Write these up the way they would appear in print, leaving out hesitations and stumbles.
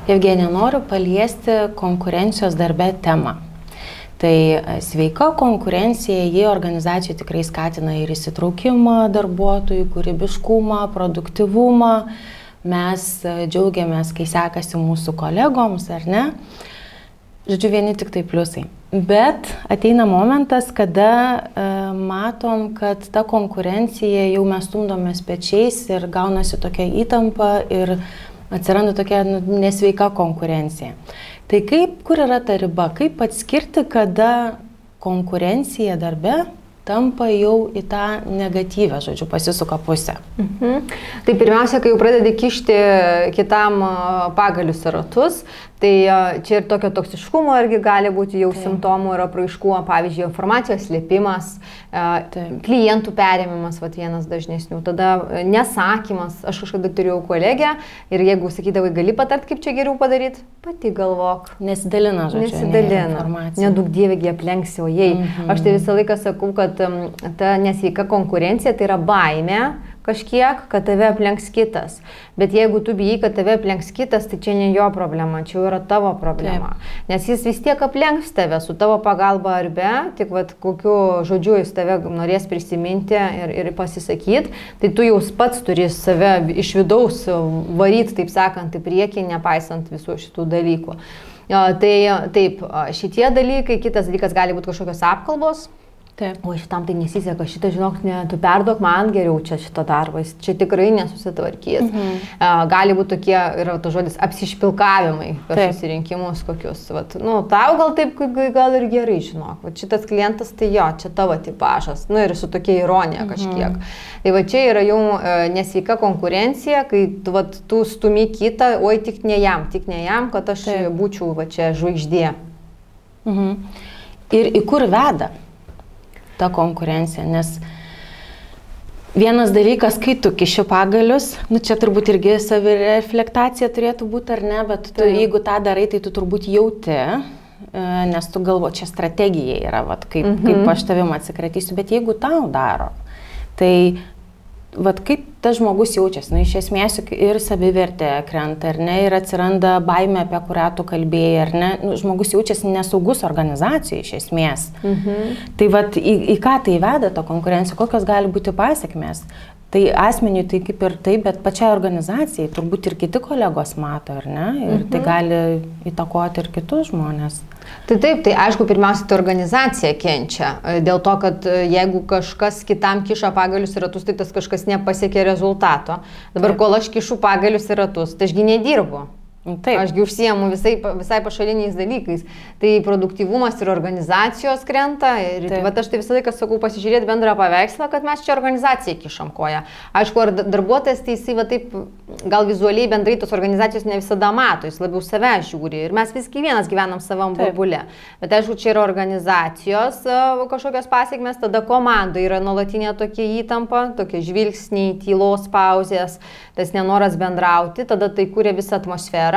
Jevgenija, noriu paliesti konkurencijos darbe temą. Tai sveika konkurencija, jie organizacijų tikrai skatina ir įsitraukimą darbuotojų, kūrybiškumą, produktyvumą. Mes džiaugiamės, kai sekasi mūsų kolegoms, ar ne? Žodžiu, vieni tik tai pliusai. Bet ateina momentas, kada matom, kad ta konkurencija jau mes stumdomės pečiais ir gaunasi tokia įtampa ir atsiranda tokia nesveika konkurencija. Tai kur yra ta riba? Kaip atskirti, kada konkurencija darbe tampa jau į tą negatyvę, žodžiu, pasisuka pusę? Tai pirmiausia, kai jau pradedi kišti kitam pagalius ir ratus, tai čia ir tokio toksiškumo irgi gali būti jau simptomų ir apraiškų, pavyzdžiui, informacijos slėpimas, klientų perėmimas, vienas dažnesnių, tada nesakymas. Aš kažkada turėjau kolegę ir jeigu sakydavai, gali patart, kaip čia geriau padaryti, pati galvok. Nesidalina, žodžiu, nesidalina. Nedaug dievėgi aplenksi, o jei. Aš tai visą laiką sakau, kad ta nesveika konkurencija tai yra baimė kažkiek, kad tave aplenks kitas. Bet jeigu tu bijai, kad tave aplenks kitas, tai čia ne jo problema, čia yra tavo problema. Taip. Nes jis vis tiek aplenks tave su tavo pagalba ar be, tik kokiu žodžiu jis tave norės prisiminti ir pasisakyti, tai tu jau pats turi save iš vidaus varyti, taip sakant, į priekį, nepaisant visų šitų dalykų. Tai taip, šitie dalykai, kitas dalykas gali būti kažkokios apkalbos. Taip. O šitam tai nesiseka, šitą žinok, tu perduok man geriau čia šito darbą, čia tikrai nesusitvarkys. Gali būti tokie, yra to žodis, apsišpilkavimai per susirinkimus kokius. Tau gal taip, gal ir gerai, žinok. Šitas klientas, tai jo, čia tavo tipažas. Ir su tokia ironija kažkiek. Tai čia yra jau nesveika konkurencija, kai tu stumi kitą, oi tik ne jam, kad aš būčiau čia žvaigždė. Ir į kur veda ta konkurencija, nes vienas dalykas, kai tu kiši pagalius, čia turbūt irgi savireflektacija turėtų būti ar ne, bet jeigu tą darai, tai tu turbūt jauti, nes tu galvo, čia strategija yra, kaip aš tavim atsikratysiu, bet jeigu tau daro, tai kaip tas žmogus jaučiasi, iš esmės ir savivertė krenta, ar ne, ir atsiranda baimė, apie kurią tu kalbėjai, ar ne, žmogus jaučiasi nesaugus organizacijai iš esmės. Tai į ką tai veda ta konkurencija, kokios gali būti pasekmės? Tai asmeniui tai kaip ir taip, bet pačiai organizacijai turbūt ir kiti kolegos mato, ar ne, ir tai gali įtakoti ir kitus žmonės. Tai taip, tai aišku, pirmiausia, tai organizacija kenčia, dėl to, kad jeigu kažkas kitam kiša pagalius ir ratus, tai tas kažkas nepasiekė rezultato. Dabar, kol aš kišu pagalius ir ratus, tai ašgi nedirbu. Taip. Ašgi užsiemu visai pašaliniais dalykais. Tai produktyvumas ir organizacijos krenta. Ir aš tai visą laiką sakau pasižiūrėti bendrą paveikslą, kad mes čia organizacijai kišam koją. Aišku, ar darbuotojas, tai jisai taip gal vizualiai bendrai tos organizacijos ne visada mato, jis labiau save žiūri. Ir mes vis kiekvienas gyvenam savam burbule. Bet aišku, čia yra organizacijos kažkokios pasiekmes, tada komanda yra nuolatinė tokia įtampa, tokie žvilgsniai, tylos pauzės, tas nenoras bendrauti, tada tai kuria visą atmosferą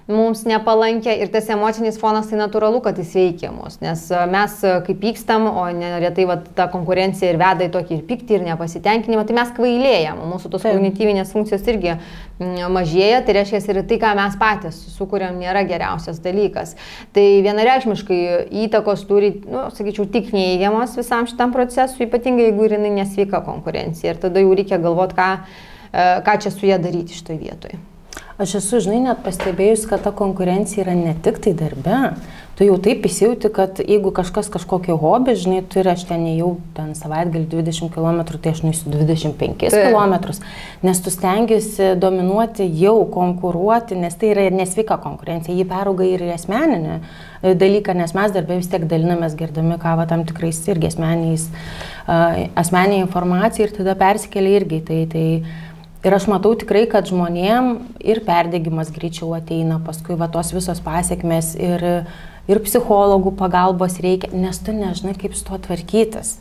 mums nepalankia ir tas emocinis fonas tai natūralu, kad jis veikia mus, nes mes kai pykstam, o neretai ta konkurencija ir veda į tokį ir pyktį, ir nepasitenkinimą, tai mes kvailėjam, mūsų tos kognityvinės funkcijos irgi mažėja, tai reiškia ir tai, ką mes patys sukuriam, nėra geriausias dalykas. Tai vienareikšmiškai įtakos turi, sakyčiau, tik neįgiamos visam šitam procesui, ypatingai jeigu ir jinai nesveika konkurencija, ir tada jau reikia galvoti, ką čia su ją daryti šitoj vietoj. Aš esu, net pastebėjus, kad ta konkurencija yra ne tik tai darbe. Tu jau taip įsijauti, kad jeigu kažkas kažkokį hobį, turi, aš ten jau savaitgalį 20 km, tai aš nueisiu 25 km, nes tu stengiasi dominuoti, jau konkuruoti, nes tai yra nesveika konkurencija, jį perauga ir asmeninė dalyką, nes mes darbė vis tiek dalinamės gerdami kavą tam tikrais irgi asmeninė informacija ir tada persikelia irgi. Ir aš matau tikrai, kad žmonėm ir perdegimas greičiau ateina, paskui tos visos pasiekmes ir psichologų pagalbos reikia, nes tu nežinai, kaip su tuo tvarkytis.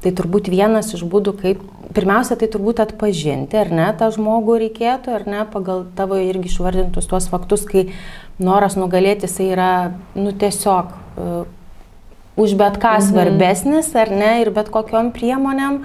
Tai turbūt vienas iš būdų, kaip, pirmiausia, tai turbūt atpažinti, ar ne, tą žmogų reikėtų, ar ne, pagal tavo irgi išvardintus tuos faktus, kai noras nugalėti, jisai yra, tiesiog už bet ką svarbesnis, ar ne, ir bet kokiom priemonėm.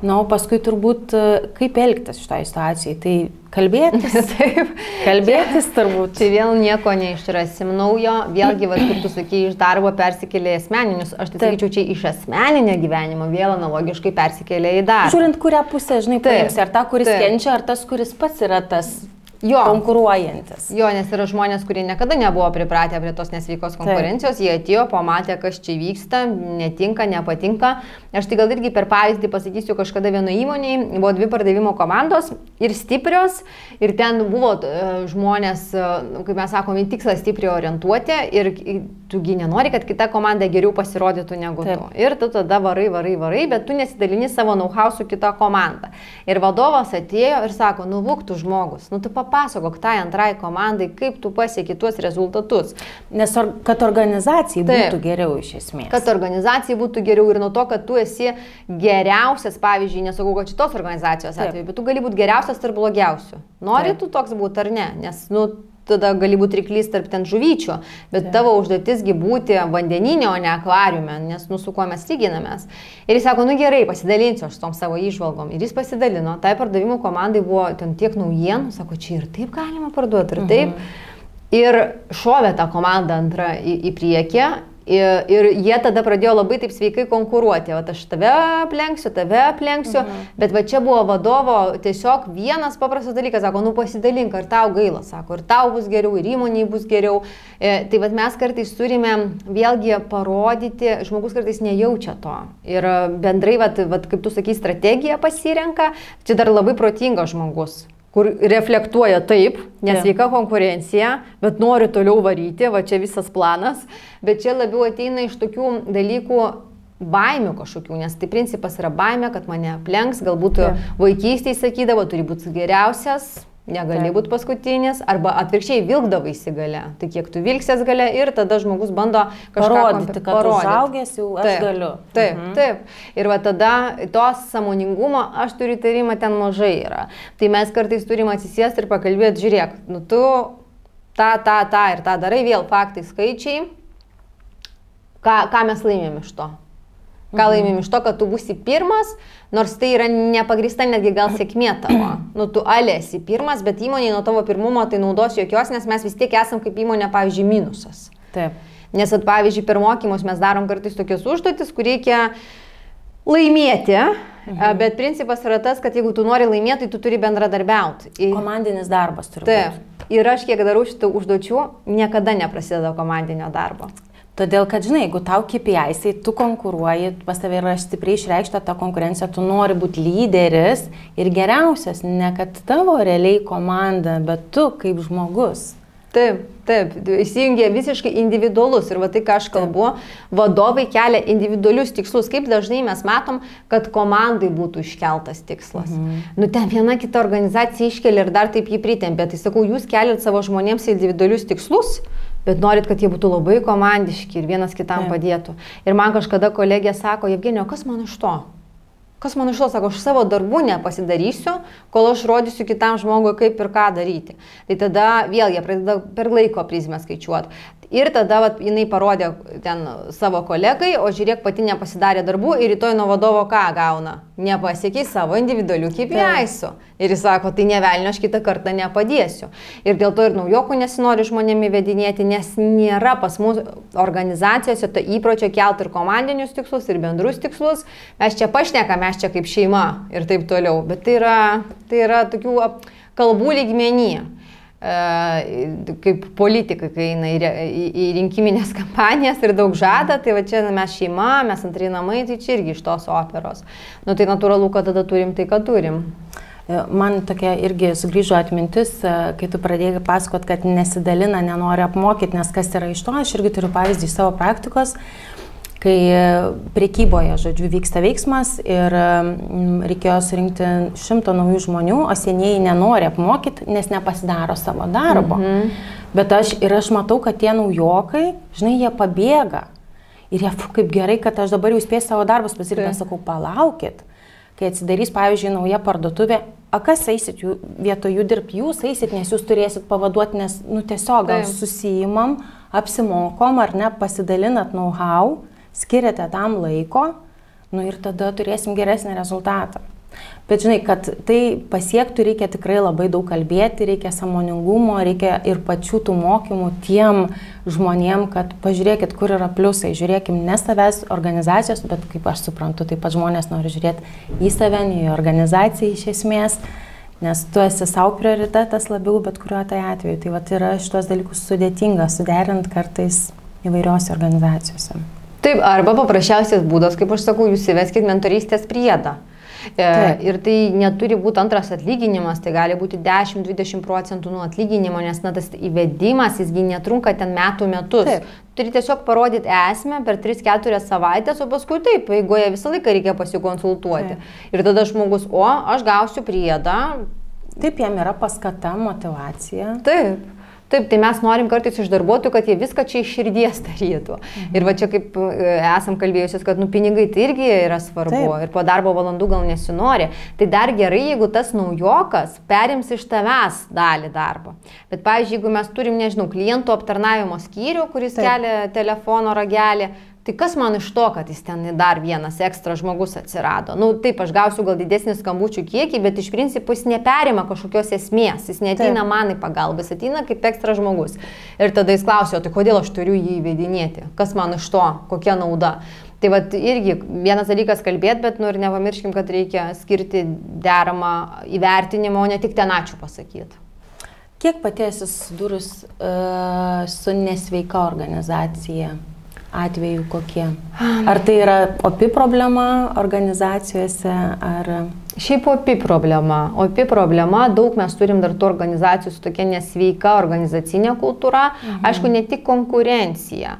Na, o paskui turbūt kaip elgtis šitoje situacijoje. Tai kalbėtis. Taip. Kalbėtis turbūt. Čia vėl nieko neišrasim naujo. Vėlgi, kaip tu sakei, iš darbo persikėlė į asmeninius. Aš tai sakyčiau, čia iš asmeninio gyvenimo vėl analogiškai persikėlė į darbą. Žiūrint, kurią pusę, žinai, paimsi. Ar ta, kuris kenčia, ar tas, kuris pats yra tas konkuruojantis. Jo, nes yra žmonės, kurie niekada nebuvo pripratę prie tos nesveikos konkurencijos, jie atėjo, pamatė, kas čia vyksta, netinka, nepatinka. Aš tai gal irgi per pavyzdį pasakysiu, kažkada vienoje įmonėje buvo 2 pardavimo komandos ir stiprios, ir ten buvo žmonės, kaip mes sakome, į tikslą stipriai orientuoti ir tugi nenori, kad kita komanda geriau pasirodytų negu tu. Ir tu tada varai, bet tu nesidalini savo know-how su kita komanda. Ir vadovas atėjo ir sako, nu būk tu žmogus, nu tu papasakok tai antrai komandai, kaip tu pasieki tuos rezultatus. Nes kad organizacijai būtų geriau iš esmės. Kad organizacijai būtų geriau ir nuo to, kad tu esi geriausias, pavyzdžiui, nesakau, kad šitos organizacijos atveju, bet tu gali būti geriausias tarp blogiausių. Nori tu toks būti ar ne? Nes, nu, tada gali būti ryklys tarp ten žuvyčių, bet tavo užduotisgi būti vandeninė, o ne akvariume, nes nu su kuo mes lyginamės. Ir jis sako, nu gerai, pasidalinsiu aš tom savo įžvalgom. Ir jis pasidalino, tai pardavimų komandai buvo ten tiek naujienų, sako, čia ir taip galima parduoti, ir taip. Ir šovė tą komandą antrą į priekį. Ir jie tada pradėjo labai taip sveikai konkuruoti. Vat aš tave aplenksiu, bet va čia buvo vadovo tiesiog vienas paprastas dalykas, sako, nu pasidalink, ar tau gaila, sako, ir tau bus geriau, ir įmoniai bus geriau. Tai vat mes kartais turime vėlgi parodyti, žmogus kartais nejaučia to. Ir bendrai, vat kaip tu sakai, strategiją pasirenka, čia dar labai protingas žmogus, kur reflektuoja taip, nesveika konkurencija, bet nori toliau varyti, va čia visas planas, bet čia labiau ateina iš tokių dalykų baimių kažkokių, nes tai principas yra baimė, kad mane aplenks, galbūt vaikystėje sakydavo, turi būti geriausias, negali būti paskutinis, arba atvirkščiai vilkdavaisi gale, tai kiek tu vilksies gale ir tada žmogus bando kažką parodyti, kad užaugęs jau aš galiu. Taip. Ir va tada tos sąmoningumo, aš turiu įtarimą, ten mažai yra. Tai mes kartais turim atsisėsti ir pakalbėti, žiūrėk, nu tu tą ir tą darai, vėl faktai, skaičiai, ką mes laimėm iš to. Ką laimėm iš to, kad tu būsi pirmas, nors tai yra nepagrįsta netgi gal sėkmė tavo. Nu, tu esi pirmas, bet įmonėje nuo tavo pirmumo tai naudos jokios, nes mes vis tiek esam kaip įmonė, pavyzdžiui, minusas. Taip. Nes, pavyzdžiui, per mokymus mes darom kartais tokias užduotis, kur reikia laimėti, bet principas yra tas, kad jeigu tu nori laimėti, tai tu turi bendradarbiauti. Komandinis darbas turi būti. Taip. Ir aš kiek darau šitų užduočių, niekada neprasideda komandinio darbo. Todėl, kad, žinai, jeigu tau KPI-sai, tu konkuruoji, pas tavai yra stipriai išreikšta ta konkurencija, tu nori būti lyderis ir geriausias, ne kad tavo realiai komanda, bet tu kaip žmogus. Taip, įsijungia visiškai individualus ir va tai, ką aš kalbu, vadovai kelia individualius tikslus. Kaip dažnai mes matom, kad komandai būtų iškeltas tikslas. Nu, ten viena kita organizacija iškelia ir dar taip jį pritempia. Tai sakau, jūs keliat savo žmonėms individualius tikslus, bet norit, kad jie būtų labai komandiški ir vienas kitam padėtų. Ir man kažkada kolegė sako, Jevgenija, kas man iš to? Kas man iš to, sako, aš savo darbų nepasidarysiu, kol aš rodysiu kitam žmogui, kaip ir ką daryti. Tai tada vėl jie pradeda per laiko prizmę skaičiuoti. Ir tada jinai parodė ten savo kolegai, o žiūrėk, pati nepasidarė darbų ir rytoj nuo vadovo ką gauna? Nepasiekiai savo individualių KPI-sų. Ir jis sako, tai nevelnio, aš kitą kartą nepadėsiu. Ir dėl to ir naujokų nesinori žmonėmi vedinėti, nes nėra pas mus organizacijose to įpročio kelti ir komandinius tikslus, ir bendrus tikslus. Mes čia pašnekame, mes čia kaip šeima ir taip toliau. Bet tai yra tokių kalbų lygmenį. Kaip politikai, kai eina į rinkiminės kampanijas ir daug žada, tai va čia mes šeima, mes antrai namai, tai čia irgi iš tos operos. Nu tai natūralu, kad tada turim tai, ką turim. Man tokia irgi sugrįžo atmintis, kai tu pradėjai pasakot, kad nesidalina, nenori apmokyti, nes kas yra iš to, aš irgi turiu pavyzdį iš savo praktikos, kai prekyboje, žodžiu, vyksta veiksmas ir reikėjo surinkti 100 naujų žmonių, o senieji nenori apmokyti, nes nepasidaro savo darbo. Bet aš matau, kad tie naujokai, žinai, jie pabėga. Ir jie, kaip gerai, kad aš dabar jau spėsiu savo darbus pasirinkti, sakau, palaukit. Kai atsidarys, pavyzdžiui, nauja parduotuvė, kas eisit vietoj jų dirbti, jūs eisit, nes jūs turėsit pavaduoti, nes, nu, tiesiog gal susijimam, apsimokom, ar ne, pasidalinat know-how, skiriate tam laiko, nu ir tada turėsim geresnį rezultatą. Bet žinai, kad tai pasiektų, reikia tikrai labai daug kalbėti, reikia sąmoningumo, reikia ir pačių tų mokymų tiem žmonėm, kad pažiūrėkit, kur yra pliusai, žiūrėkim ne savęs organizacijos, bet kaip aš suprantu, taip pat žmonės nori žiūrėti į save, į organizaciją iš esmės, nes tu esi savo prioritetas labiau, bet kuriuo tai atveju. Tai vat yra šitos dalykus sudėtinga suderinti kartais įvairiose organizacijose. Taip, arba paprasčiausias būdas, kaip aš sakau, jūs įveskit mentorystės priedą. Ir tai neturi būti antras atlyginimas, tai gali būti 10-20% nuo atlyginimo, nes tas įvedimas, jisgi netrunka ten metus. Taip. Turi tiesiog parodyti esmę per 3-4 savaitės, o paskui taip, eigoje visą laiką reikia pasikonsultuoti. Taip. Ir tada žmogus, aš gausiu priedą. Taip, jam yra paskata, motyvacija. Taip. Taip, tai mes norim kartais iš darbuotojų, kad jie viską čia iš širdies darytų. Ir va čia kaip esam kalbėjusios, kad pinigai tai irgi yra svarbu. Taip. Ir po darbo valandų gal nesinori. Tai dar gerai, jeigu tas naujokas perims iš tavęs dalį darbo. Bet pavyzdžiui, jeigu mes turim, nežinau, klientų aptarnavimo skyrių, kuris kelia telefono ragelį, tai kas man iš to, kad jis ten dar vienas ekstra žmogus atsirado? Taip, aš gausiu gal didesnį skambučių kiekį, bet iš principo jis neperima kažkokios esmės, jis neateina man į pagalbą, jis ateina kaip ekstra žmogus. Ir tada jis klausia, tai kodėl aš turiu jį įvedinėti? Kas man iš to? Kokia nauda? Tai vat irgi vienas dalykas kalbėti, bet ir nepamirškim, kad reikia skirti deramą įvertinimą, o ne tik ten ačiū pasakyti. Kiek pati esi susidūrus su nesveika organizacija? Atvejų kokie? Ar tai yra opi problema organizacijose, ar... Šiaip opi problema, daug mes turim dar tų organizacijų su tokia nesveika organizacinė kultūra, aišku, ne tik konkurencija,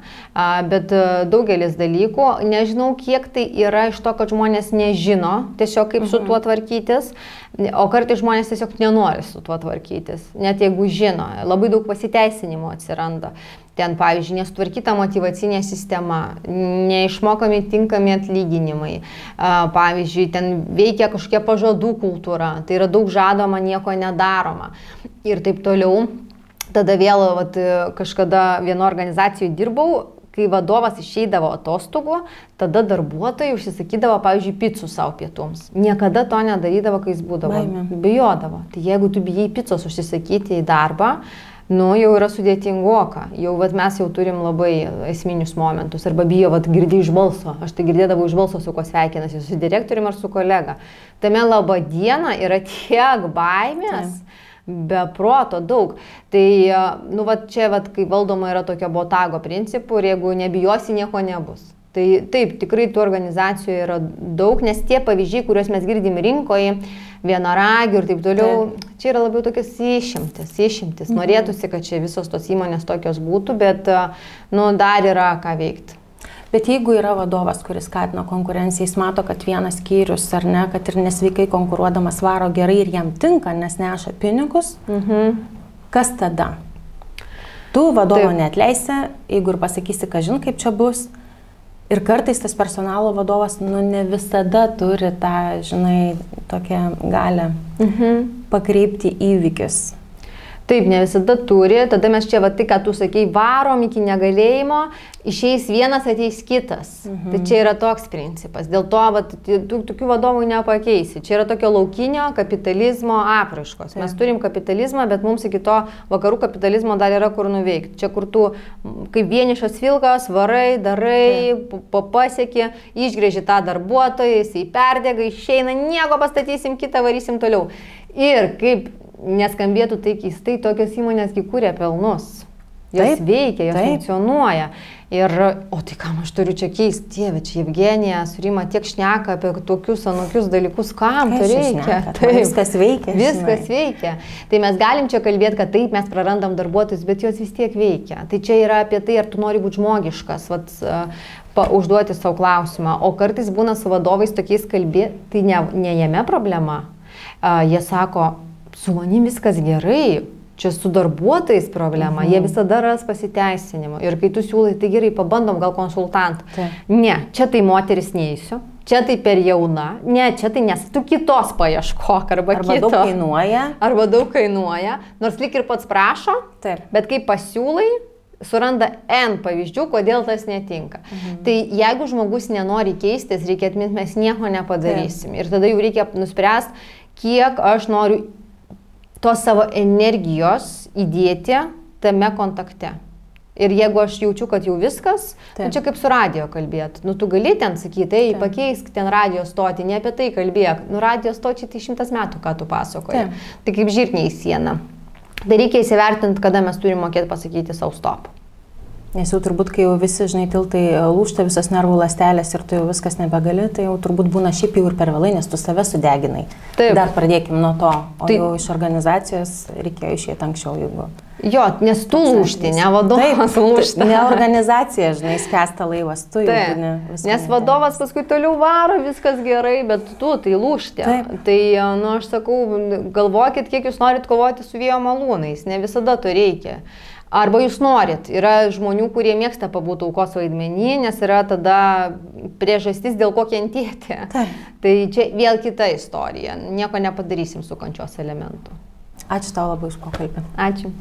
bet daugelis dalykų, nežinau, kiek tai yra iš to, kad žmonės nežino tiesiog kaip su tuo tvarkytis, o kartais žmonės tiesiog nenori su tuo tvarkytis, net jeigu žino, labai daug pasiteisinimo atsiranda. Ten, pavyzdžiui, nesutvarkyta motyvacinė sistema, neišmokami tinkami atlyginimai, pavyzdžiui, ten veikia kažkokia pažadų kultūra, tai yra daug žadoma, nieko nedaroma ir taip toliau. Tada vėl kažkada vieno organizacijoje dirbau, kai vadovas išeidavo atostogų, tada darbuotojai užsisakydavo, pavyzdžiui, picų savo pietums. Niekada to nedarydavo, kai jis būdavo. Bijodavo. Tai jeigu tu bijai picos užsisakyti į darbą, jau yra sudėtingoka. Mes jau turim labai esminius momentus. Arba bijo, girdi iš balso. Aš tai girdėdavau iš balso, su kuo sveikinasi, su direktoriumi ar su kolega. Tame laba diena yra tiek baimės. Be proto daug. Tai, čia, kai valdoma yra tokio botago principų ir jeigu nebijosi, nieko nebus. Tai taip, tikrai tų organizacijų yra daug, nes tie pavyzdžiai, kuriuos mes girdim rinkoje, vienaragių ir taip toliau, čia yra labiau tokios išimtis. Norėtųsi, kad čia visos tos įmonės tokios būtų, bet dar yra ką veikti. Bet jeigu yra vadovas, kuris skatina konkurenciją, jis mato, kad vienas skyrius ar ne, kad ir nesveikai konkuruodamas varo gerai ir jam tinka, nes neša pinigus, kas tada? Tu vadovo neatleisi, jeigu ir pasakysi, kad žin, kaip čia bus. Ir kartais tas personalo vadovas, ne visada turi tą, žinai, tokią galę pakreipti įvykius. Taip, ne visada turi, tada mes čia, tai, ką tu sakei, varom iki negalėjimo, išeis vienas, ateis kitas. Tai čia yra toks principas. Dėl to, tokių vadovų nepakeisi. Čia yra tokio laukinio kapitalizmo apraiškos. Mes turim kapitalizmą, bet mums iki to vakarų kapitalizmo dar yra kur nuveikti. Čia, kur tu kaip vienišas vilkas, varai, darai, pasieki, išgrėži tą darbuotoją, jisai perdega, išeina, nieko pastatysim, kitą varysim toliau. Ir kaip neskambėtų tai keistai, tokios įmonėsgi kūrė pelnus. Jos veikia, jos funkcionuoja. Ir, tai kam aš turiu čia keisti, Dieve, čia Evgenija, Surima tiek šneka apie tokius anokius dalykus, kam to reikia. Viskas veikia. Viskas veikia. Tai mes galim čia kalbėti, kad taip mes prarandam darbuotojus, bet jos vis tiek veikia. Tai čia yra apie tai, ar tu nori būti žmogiškas, užduoti savo klausimą. O kartais būna su vadovais tokiais kalbėti, tai ne jame problema. Jie sako, su manim viskas gerai, čia su darbuotojais problema, jie visada ras pasiteisinimo. Ir kai tu siūlai, tai gerai, pabandom gal konsultantą. Ne, čia tai moteris neįsiu, čia tai per jauna, ne, čia tai nes tu kitos paieškok arba kito. Daug kainuoja. Arba daug kainuoja, nors lyg ir pats prašo, bet kai pasiūlai, suranda N pavyzdžių, kodėl tas netinka. Tai jeigu žmogus nenori keistis, reikia atminti, mes nieko nepadarysim. Ir tada jau reikia nuspręsti, kiek aš noriu tos savo energijos įdėti tame kontakte. Ir jeigu aš jaučiu, kad jau viskas, nu čia kaip su radijo kalbėt. Nu tu gali ten sakyti, pakeisk ten radijo stotį, ne apie tai kalbėk. Nu radijo stočiai tai 100 metų, ką tu pasakoji. Tai kaip žirniai į sieną. Tai reikia įsivertinti, kada mes turime mokėti pasakyti savo stop. Nes jau turbūt, kai jau visi, žinai, tiltai lūžta, visas nervų ląstelės ir tu jau viskas nebegali, tai jau turbūt būna šiaip jau ir per vėlai, nes tu save sudeginai. Taip. Dar pradėkim nuo to, o jau iš organizacijos reikėjo išėti anksčiau, jeigu... Jo, nes tu lūžti, ne vadovas lūžta. Ne organizacija, žinai, skęsta laivas, tu jau būni viską. Nes vadovas paskui toliau varo, viskas gerai, bet tu tai lūžti. Tai, nu, aš sakau, galvokit, kiek jūs norit kovoti su vėjo malūnais, ne visada to reikia. Arba jūs norit, yra žmonių, kurie mėgsta pabūti aukos vaidmenį, nes yra tada priežastis, dėl ko kentėti. Tai čia vėl kita istorija, nieko nepadarysim su kančios elementu. Ačiū tau labai už pokalbį. Ačiū.